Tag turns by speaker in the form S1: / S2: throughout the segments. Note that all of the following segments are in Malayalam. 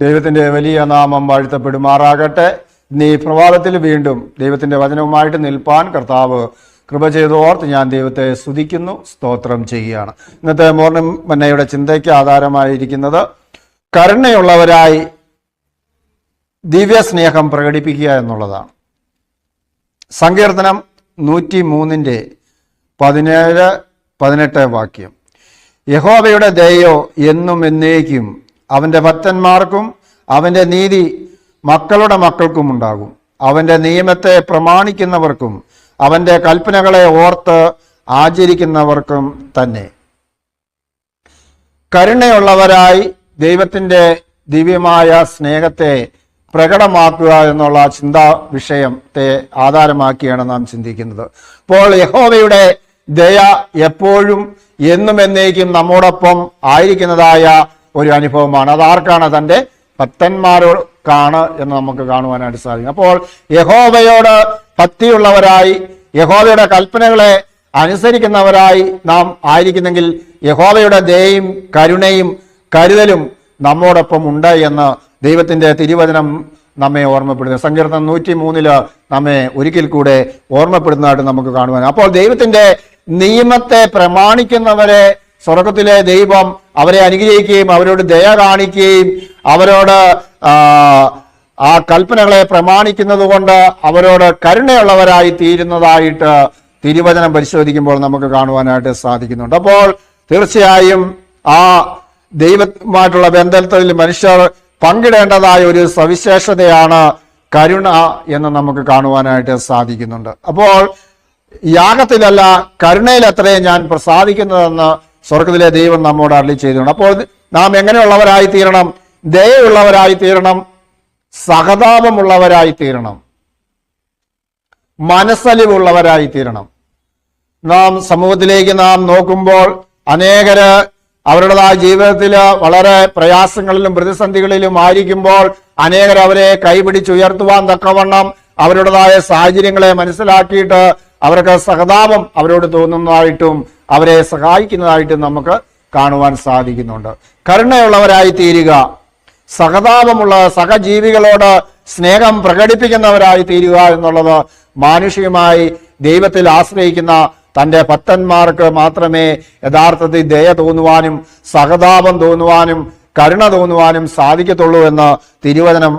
S1: ദൈവത്തിൻ്റെ വലിയ നാമം വാഴ്ത്തപ്പെടുമാറാകട്ടെ. ഇന്ന് ഈ പ്രഭാതത്തിൽ വീണ്ടും ദൈവത്തിൻ്റെ വചനവുമായിട്ട് നിൽപ്പാൻ കർത്താവ് കൃപ ചെയ്തോർത്ത് ഞാൻ ദൈവത്തെ സ്തുതിക്കുന്നു, സ്തോത്രം ചെയ്യുകയാണ്. ഇന്നത്തെ മോർണിംഗ് മന്നയുടെ ചിന്തയ്ക്ക് ആധാരമായിരിക്കുന്നത് കരുണയുള്ളവരായി ദിവ്യസ്നേഹം പ്രകടിപ്പിക്കുക എന്നുള്ളതാണ്. സങ്കീർത്തനം 103:17-18 വാക്യം. യഹോവയുടെ ദയോ എന്നും എന്നേക്കും അവൻ്റെ ഭക്തന്മാർക്കും അവൻ്റെ നീതി മക്കളുടെ മക്കൾക്കും ഉണ്ടാകും. അവൻ്റെ നിയമത്തെ പ്രമാണിക്കുന്നവർക്കും അവൻ്റെ കൽപ്പനകളെ ഓർത്ത് ആചരിക്കുന്നവർക്കും തന്നെ. കരുണയുള്ളവരായി ദൈവത്തിൻ്റെ ദിവ്യമായ സ്നേഹത്തെ പ്രകടമാക്കുക എന്നുള്ള ചിന്താ വിഷയത്തെ ആധാരമാക്കിയാണ് നാം ചിന്തിക്കുന്നത്. അപ്പോൾ യഹോവയുടെ ദയ എപ്പോഴും എന്നും എന്നേക്കും നമ്മോടൊപ്പം ആയിരിക്കുന്നതായ ഒരു അനുഭവമാണ്. അതാർക്കാണ്? തൻ്റെ ഭക്തന്മാർക്കാണ് എന്ന് നമുക്ക് കാണുവാനായിട്ട് സാധിക്കും. അപ്പോൾ യഹോവയോട് ഭക്തിയുള്ളവരായി യഹോവയുടെ കൽപ്പനകളെ അനുസരിക്കുന്നവരായി നാം ആയിരിക്കുന്നെങ്കിൽ യഹോവയുടെ ദയയും കരുണയും കരുതലും നമ്മോടൊപ്പം ഉണ്ട് എന്ന് ദൈവത്തിൻ്റെ തിരുവചനം നമ്മെ ഓർമ്മപ്പെടുന്നു. സങ്കീർത്തനം 103 നമ്മെ ഒരിക്കൽ കൂടെ ഓർമ്മപ്പെടുന്നതായിട്ട് നമുക്ക് കാണുവാൻ. അപ്പോൾ ദൈവത്തിൻ്റെ നിയമത്തെ പ്രമാണിക്കുന്നവരെ സ്വർഗത്തിലെ ദൈവം അവരെ അനുഗ്രഹിക്കുകയും അവരോട് ദയ കാണിക്കുകയും അവരോട് ആ കൽപ്പനകളെ പ്രമാണിക്കുന്നത് കൊണ്ട് അവരോട് കരുണയുള്ളവരായി തീരുന്നതായിട്ട് തിരുവചനം പരിശോധിക്കുമ്പോൾ നമുക്ക് കാണുവാനായിട്ട് സാധിക്കുന്നുണ്ട്. അപ്പോൾ തീർച്ചയായും ആ ദൈവമായിട്ടുള്ള ബന്ധത്തിൽ മനുഷ്യർ പങ്കിടേണ്ടതായ ഒരു സവിശേഷതയാണ് കരുണ എന്ന് നമുക്ക് കാണുവാനായിട്ട് സാധിക്കുന്നുണ്ട്. അപ്പോൾ യാഗത്തിലല്ല കരുണയിൽ അത്രയും ഞാൻ പ്രസാദിക്കുന്നതെന്ന് സ്വർഗത്തിലെ ദൈവം നമ്മോട് അരുളി ചെയ്തിട്ടുണ്ട്. അപ്പോൾ നാം എങ്ങനെയുള്ളവരായി തീരണം? ദയയുള്ളവരായി തീരണം, സഹതാപമുള്ളവരായി തീരണം, മനസ്സലിവുള്ളവരായി തീരണം. നാം സമൂഹത്തിലേക്ക് നാം നോക്കുമ്പോൾ അനേകര് അവരുടേതായ ജീവിതത്തിൽ വളരെ പ്രയാസങ്ങളിലും പ്രതിസന്ധികളിലും ആയിരിക്കുമ്പോൾ അനേകർ അവരെ കൈപിടിച്ചുയർത്തുവാൻ തക്കവണ്ണം അവരുടേതായ സാഹചര്യങ്ങളെ മനസ്സിലാക്കിയിട്ട് അവർക്ക് സഹതാപം അവരോട് തോന്നുന്നതായിട്ടും അവരെ സഹായിക്കുന്നതായിട്ടും നമുക്ക് കാണുവാൻ സാധിക്കുന്നുണ്ട്. കരുണയുള്ളവരായി തീരുക, സഹതാപമുള്ള സഹജീവികളോട് സ്നേഹം പ്രകടിപ്പിക്കുന്നവരായി തീരുക എന്നുള്ളത് മാനുഷികമായി ദൈവത്തിൽ ആശ്രയിക്കുന്ന തൻ്റെ ഭക്തന്മാർക്ക് മാത്രമേ യഥാർത്ഥത്തിൽ ദയ തോന്നുവാനും സഹതാപം തോന്നുവാനും കരുണ തോന്നുവാനും സാധിക്കത്തുള്ളൂ എന്ന് തിരുവചനം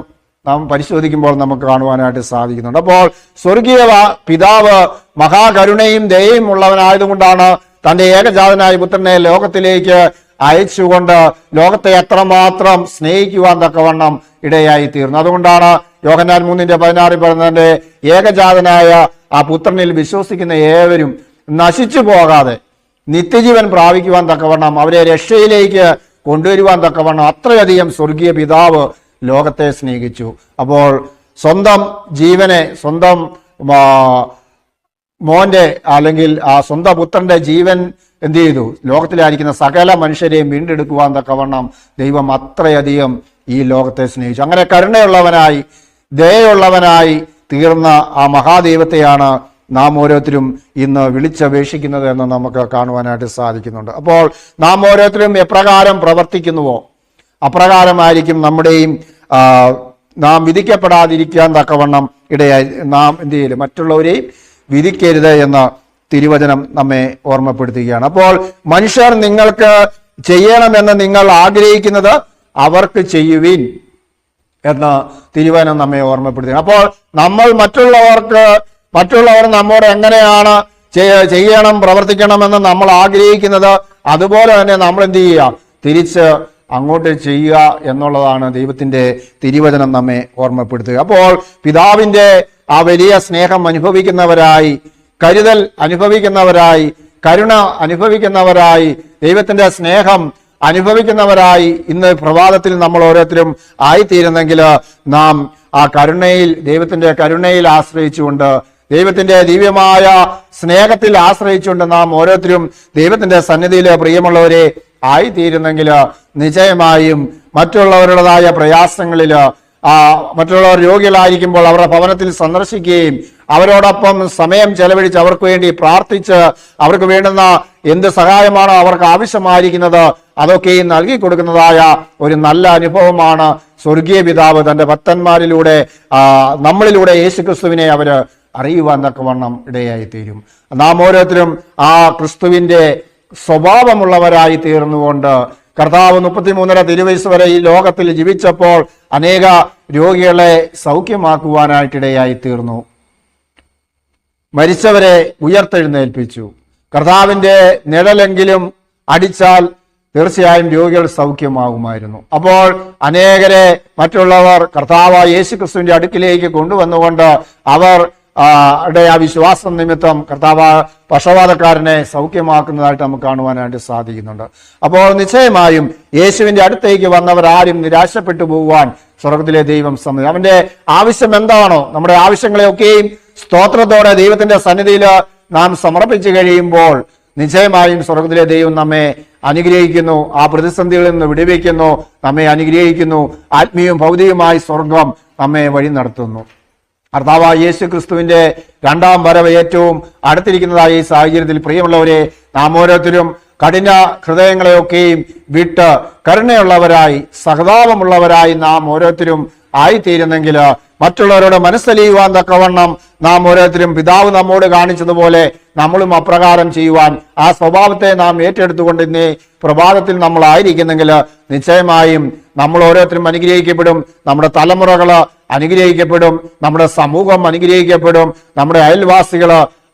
S1: നാം പരിശോധിക്കുമ്പോൾ നമുക്ക് കാണുവാനായിട്ട് സാധിക്കുന്നുണ്ട്. അപ്പോൾ സ്വർഗീയ പിതാവ് മഹാകരുണയും ദയയും ഉള്ളവനായതുകൊണ്ടാണ് തൻ്റെ ഏകജാതനായ പുത്രനെ ലോകത്തിലേക്ക് അയച്ചുകൊണ്ട് ലോകത്തെ എത്രമാത്രം സ്നേഹിക്കുവാൻ തക്കവണ്ണം ഇടയായി തീർന്നു. അതുകൊണ്ടാണ് യോഹന്നാൻ 3:16 പറയുന്നതിന്റെ ഏകജാതനായ ആ പുത്രനിൽ വിശ്വസിക്കുന്ന ഏവരും നശിച്ചു പോകാതെ നിത്യജീവൻ പ്രാപിക്കുവാൻ തക്കവണ്ണം അവരെ രക്ഷയിലേക്ക് കൊണ്ടുവരുവാൻ തക്കവണ്ണം അത്രയധികം സ്വർഗീയ പിതാവ് ലോകത്തെ സ്നേഹിച്ചു. അപ്പോൾ സ്വന്തം ജീവനെ, സ്വന്തം മോന്റെ അല്ലെങ്കിൽ ആ സ്വന്തം പുത്രന്റെ ജീവൻ എന്ത് ചെയ്തു? ലോകത്തിലായിരിക്കുന്ന സകല മനുഷ്യരെയും വീണ്ടെടുക്കുവാൻ തക്കവണ്ണം ദൈവം അത്രയധികം ഈ ലോകത്തെ സ്നേഹിച്ചു. അങ്ങനെ കരുണയുള്ളവനായി ദയയുള്ളവനായി തീർന്ന ആ മഹാദൈവത്തെയാണ് നാം ഓരോരുത്തരും ഇന്ന് വിളിച്ചപേക്ഷിക്കുന്നത് എന്ന് നമുക്ക് കാണുവാനായിട്ട് സാധിക്കുന്നുണ്ട്. അപ്പോൾ നാം ഓരോരുത്തരും എപ്രകാരം പ്രവർത്തിക്കുന്നുവോ അപ്രകാരമായിരിക്കും നമ്മുടെയും നാം വിധിക്കപ്പെടാതിരിക്കാൻ തക്കവണ്ണം ഇടയായി നാം എന്ത് ചെയ്യലും മറ്റുള്ളവരെയും വിധിക്കരുത് എന്ന തിരുവചനം നമ്മെ ഓർമ്മപ്പെടുത്തുകയാണ്. അപ്പോൾ മനുഷ്യർ നിങ്ങൾക്ക് ചെയ്യണമെന്ന് നിങ്ങൾ ആഗ്രഹിക്കുന്നത് അവർക്ക് ചെയ്യുവിൻ എന്ന തിരുവചനം നമ്മെ ഓർമ്മപ്പെടുത്തുക. അപ്പോൾ നമ്മൾ മറ്റുള്ളവർ നമ്മോട് എങ്ങനെയാണ് ചെയ്യണം പ്രവർത്തിക്കണമെന്ന് നമ്മൾ ആഗ്രഹിക്കുന്നത് അതുപോലെ തന്നെ നമ്മൾ എന്ത് ചെയ്യുക? തിരിച്ച് അങ്ങോട്ട് ചെയ്യുക എന്നുള്ളതാണ് ദൈവത്തിൻ്റെ തിരുവചനം നമ്മെ ഓർമ്മപ്പെടുത്തുക. അപ്പോൾ പിതാവിൻ്റെ ആ വലിയ സ്നേഹം അനുഭവിക്കുന്നവരായി, കരുതൽ അനുഭവിക്കുന്നവരായി, കരുണ അനുഭവിക്കുന്നവരായി, ദൈവത്തിൻ്റെ സ്നേഹം അനുഭവിക്കുന്നവരായി ഇന്ന് പ്രഭാതത്തിൽ നമ്മൾ ഓരോരുത്തരും ആയിത്തീരുന്നെങ്കിൽ നാം ആ കരുണയിൽ, ദൈവത്തിൻ്റെ കരുണയിൽ ആശ്രയിച്ചുകൊണ്ട്, ദൈവത്തിൻ്റെ ദിവ്യമായ സ്നേഹത്തിൽ ആശ്രയിച്ചുകൊണ്ട് നാം ഓരോരുത്തരും ദൈവത്തിൻ്റെ സന്നിധിയിൽ പ്രിയമുള്ളവരെ ആയിത്തീരുന്നെങ്കിൽ നിശ്ചയമായും മറ്റുള്ളവരുടേതായ പ്രയാസങ്ങളിൽ മറ്റുള്ളവർ രോഗികളായിരിക്കുമ്പോൾ അവരുടെ ഭവനത്തിൽ സന്ദർശിക്കുകയും അവരോടൊപ്പം സമയം ചെലവഴിച്ച് അവർക്ക് വേണ്ടി പ്രാർത്ഥിച്ച് അവർക്ക് വേണ്ടുന്ന എന്ത് സഹായമാണോ അവർക്ക് ആവശ്യമായിരിക്കുന്നത് അതൊക്കെയും നൽകി കൊടുക്കുന്നതായ ഒരു നല്ല അനുഭവമാണ് സ്വർഗീയ പിതാവ് തന്റെ ഭക്തന്മാരിലൂടെ നമ്മളിലൂടെ യേശുക്രിസ്തുവിനെ അവര് അറിയുവാൻ തക്കവണ്ണം ഇടയായി തീരും. നാം ഓരോരുത്തരും ആ ക്രിസ്തുവിന്റെ സ്വഭാവമുള്ളവരായി തീർന്നുകൊണ്ട് കർത്താവ് 33.5 തിരുവയസ്സ് വരെ ഈ ലോകത്തിൽ ജീവിച്ചപ്പോൾ അനേക രോഗികളെ സൗഖ്യമാക്കുവാനായിട്ടിടയായി തീർന്നു. മരിച്ചവരെ ഉയർത്തെഴുന്നേൽപ്പിച്ചു. കർത്താവിന്റെ നിഴലെങ്കിലും അടിച്ചാൽ തീർച്ചയായും രോഗികൾ സൗഖ്യമാകുമായിരുന്നു. അപ്പോൾ അനേകരെ മറ്റുള്ളവർ കർത്താവായ യേശുക്രിസ്തുവിന്റെ അടുക്കിലേക്ക് കൊണ്ടുവന്നുകൊണ്ട് അവർ ആ വിശ്വാസം നിമിത്തം കർത്താവ് പക്ഷവാതക്കാരനെ സൗഖ്യമാക്കുന്നതായിട്ട് നമുക്ക് കാണുവാനായിട്ട് സാധിക്കുന്നുണ്ട്. അപ്പോൾ നിശ്ചയമായും യേശുവിന്റെ അടുത്തേക്ക് വന്നവരാരും നിരാശപ്പെട്ടു പോകുവാൻ സ്വർഗത്തിലെ ദൈവം സമ്മതിക്കും. അവന്റെ ആവശ്യം എന്താണോ, നമ്മുടെ ആവശ്യങ്ങളെയൊക്കെയും സ്തോത്രത്തോടെ ദൈവത്തിന്റെ സന്നിധിയിൽ നാം സമർപ്പിച്ചു കഴിയുമ്പോൾ നിശ്ചയമായും സ്വർഗത്തിലെ ദൈവം നമ്മെ അനുഗ്രഹിക്കുന്നു, ആ പ്രതിസന്ധികളിൽ നിന്ന് വിടുവിക്കുന്നു, നമ്മെ അനുഗ്രഹിക്കുന്നു. ആത്മീയവും ഭൗതികവുമായി സ്വർഗം നമ്മെ വഴി നടത്തുന്നു. കർത്താവായ യേശു ക്രിസ്തുവിന്റെ രണ്ടാം വരവ് ഏറ്റവും അടുത്തിരിക്കുന്നതായ ഈ സാഹചര്യത്തിൽ പ്രിയമുള്ളവരെ, നാം ഓരോരുത്തരും കഠിന ഹൃദയങ്ങളെയൊക്കെയും വിട്ട് കരുണയുള്ളവരായി സഹതാപമുള്ളവരായി നാം ഓരോരുത്തരും ആയിത്തീരുന്നെങ്കിൽ മറ്റുള്ളവരോട് മനസ്സലിയുവാൻ തക്കവണ്ണം നാം ഓരോരുത്തരും പിതാവ് നമ്മോട് കാണിച്ചതുപോലെ നമ്മളും അപ്രകാരം ചെയ്യുവാൻ ആ സ്വഭാവത്തെ നാം ഏറ്റെടുത്തുകൊണ്ട് ഇന്നേ പ്രഭാതത്തിൽ നമ്മൾ ആയിരിക്കുന്നെങ്കിൽ നിശ്ചയമായും നമ്മൾ ഓരോരുത്തരും അനുഗ്രഹിക്കപ്പെടും. നമ്മുടെ തലമുറകൾ അനുഗ്രഹിക്കപ്പെടും, നമ്മുടെ സമൂഹം അനുഗ്രഹിക്കപ്പെടും, നമ്മുടെ അയൽവാസികൾ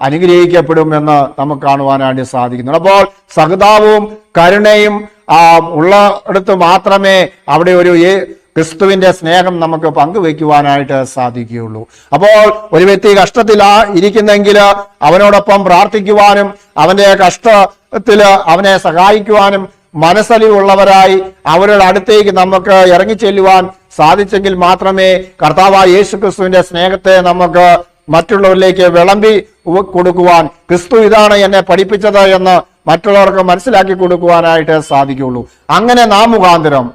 S1: അനുഗ്രഹിക്കപ്പെടും എന്ന് നമുക്ക് കാണുവാനായിട്ട് സാധിക്കുന്നു. അപ്പോൾ സഹതാപവും കരുണയും ഉള്ളിടത്ത് മാത്രമേ അവിടെ ഒരു ക്രിസ്തുവിന്റെ സ്നേഹം നമുക്ക് പങ്കുവെക്കുവാനായിട്ട് സാധിക്കുകയുള്ളൂ. അപ്പോൾ ഒരു വ്യക്തി കഷ്ടത്തിൽ ഇരിക്കുന്നെങ്കിൽ അവനോടൊപ്പം പ്രാർത്ഥിക്കുവാനും അവന്റെ കഷ്ടത്തില് അവനെ സഹായിക്കുവാനും മനസ്സലിവുള്ളവരായി അവരുടെ അടുത്തേക്ക് നമുക്ക് ഇറങ്ങിച്ചെല്ലുവാൻ സാധിച്ചെങ്കിൽ മാത്രമേ കർത്താവായ യേശു ക്രിസ്തുവിന്റെ സ്നേഹത്തെ നമുക്ക് മറ്റുള്ളവരിലേക്ക് വിളമ്പി കൊടുക്കുവാൻ, ക്രിസ്തു ഇതാണ് എന്നെ പഠിപ്പിച്ചത് എന്ന് മറ്റുള്ളവർക്ക് മനസ്സിലാക്കി കൊടുക്കുവാനായിട്ട് സാധിക്കുകയുള്ളൂ. അങ്ങനെ നാം മുഖാന്തരം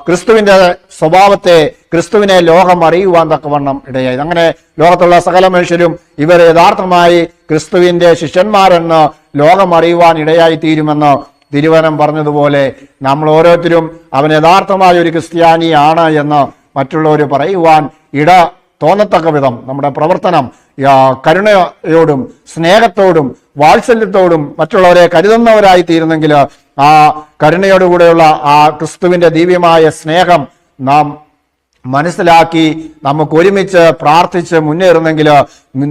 S1: ക്രിസ്തുവിന്റെ സ്വഭാവത്തെ, ക്രിസ്തുവിനെ ലോകം അറിയുവാൻ തക്കവണ്ണം ഇടയായി. അങ്ങനെ ലോകത്തുള്ള സകല മനുഷ്യരും ഇവർ യഥാർത്ഥമായി ക്രിസ്തുവിന്റെ ശിഷ്യന്മാരെന്ന് ലോകം അറിയുവാൻ ഇടയായി തീരുമെന്ന് തിരുവചനം പറഞ്ഞതുപോലെ നമ്മൾ ഓരോരുത്തരും അവൻ യഥാർത്ഥമായ ഒരു ക്രിസ്ത്യാനിയാണ് എന്ന് മറ്റുള്ളവർ പറയുവാൻ ഇട തോന്നത്തക്ക വിധം നമ്മുടെ പ്രവർത്തനം കരുണയോടും സ്നേഹത്തോടും വാത്സല്യത്തോടും മറ്റുള്ളവരെ കരുതുന്നവരായി തീരുന്നെങ്കിൽ ആ കരുണയോടുകൂടെയുള്ള ആ ക്രിസ്തുവിന്റെ ദിവ്യമായ സ്നേഹം നാം മനസ്സിലാക്കി നമുക്ക് ഒരുമിച്ച് പ്രാർത്ഥിച്ച് മുന്നേറുന്നെങ്കിൽ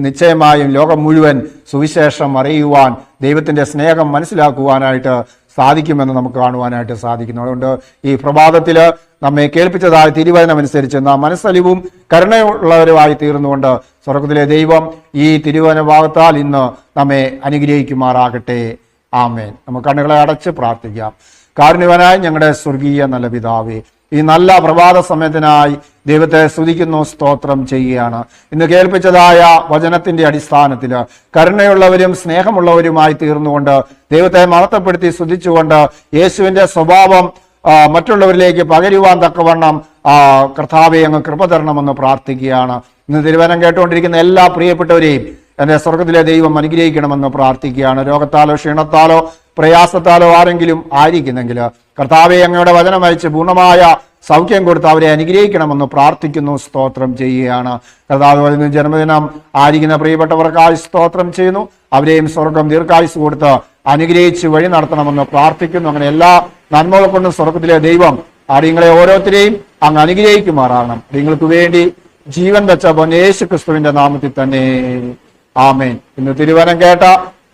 S1: നിശ്ചയമായും ലോകം മുഴുവൻ സുവിശേഷം അറിയുവാൻ, ദൈവത്തിന്റെ സ്നേഹം മനസ്സിലാക്കുവാനായിട്ട് സാധിക്കുമെന്ന് നമുക്ക് കാണുവാനായിട്ട് സാധിക്കുന്നു. അതുകൊണ്ട് ഈ പ്രഭാതത്തിൽ നമ്മെ കേൾപ്പിച്ചതായ തിരുവചനമനുസരിച്ച് നാം മനസ്സലിവും കരുണയുള്ളവരുമായി തീർന്നുകൊണ്ട് സ്വർഗത്തിലെ ദൈവം ഈ തിരുവചന ഭാഗത്താൽ ഇന്ന് നമ്മെ അനുഗ്രഹിക്കുമാറാകട്ടെ. ആമേൻ. നമുക്ക് കണ്ണുകളെ അടച്ച് പ്രാർത്ഥിക്കാം. കാരുണ്യവാനായ ഞങ്ങളുടെ സ്വർഗീയ നല്ല പിതാവേ, ഈ നല്ല പ്രഭാത സമയത്തിനായി ദൈവത്തെ സ്തുതിക്കുന്നു, സ്തോത്രം ചെയ്യുകയാണ്. ഇന്ന് കേൾപ്പിച്ചതായ വചനത്തിന്റെ അടിസ്ഥാനത്തിൽ കരുണയുള്ളവരും സ്നേഹമുള്ളവരുമായി തീർന്നുകൊണ്ട് ദൈവത്തെ മഹത്വപ്പെടുത്തി സ്തുതിച്ചുകൊണ്ട് യേശുവിന്റെ സ്വഭാവം മറ്റുള്ളവരിലേക്ക് പകരുവാൻ തക്കവണ്ണം കർത്താവെ അങ്ങ് കൃപ തരണമെന്ന് പ്രാർത്ഥിക്കുകയാണ്. ഇന്ന് തിരുവചനം കേട്ടുകൊണ്ടിരിക്കുന്ന എല്ലാ പ്രിയപ്പെട്ടവരെയും എന്റെ സ്വർഗത്തിലെ ദൈവം അനുഗ്രഹിക്കണമെന്ന് പ്രാർത്ഥിക്കുകയാണ്. രോഗത്താലോ ക്ഷീണത്താലോ പ്രയാസത്താലോ ആരെങ്കിലും ആയിരിക്കുന്നെങ്കിൽ കർത്താവെ അങ്ങയുടെ വചനം അയച്ച് പൂർണ്ണമായ സൗഖ്യം കൊടുത്ത് അവരെ അനുഗ്രഹിക്കണമെന്ന് പ്രാർത്ഥിക്കുന്നു, സ്തോത്രം ചെയ്യുകയാണ്. കർത്താവ് ജന്മദിനം ആയിരിക്കുന്ന പ്രിയപ്പെട്ടവർക്കായി സ്തോത്രം ചെയ്യുന്നു. അവരെയും സ്വർഗം ദീർഘായുസ് കൊടുത്ത് അനുഗ്രഹിച്ച് വഴി നടത്തണമെന്ന് പ്രാർത്ഥിക്കുന്നു. അങ്ങനെ എല്ലാ നന്മകൾ കൊണ്ടും സ്വർഗത്തിലെ ദൈവം നിങ്ങളെ ഓരോരുത്തരെയും അങ്ങ് അനുഗ്രഹിക്കുമാറാകണം. നിങ്ങൾക്ക് വേണ്ടി ജീവൻ വെച്ച യേശു ക്രിസ്തുവിന്റെ നാമത്തിൽ തന്നെ ആമേൻ. ഇന്ന് തിരുവചനം കേട്ട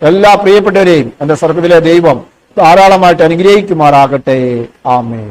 S1: എല്ലാ പ്രിയപ്പെട്ടവരെയും എന്റെ സ്വർഗത്തിലെ ദൈവം ധാരാളമായിട്ട് അനുഗ്രഹിക്കുമാറാകട്ടെ. ആമേൻ.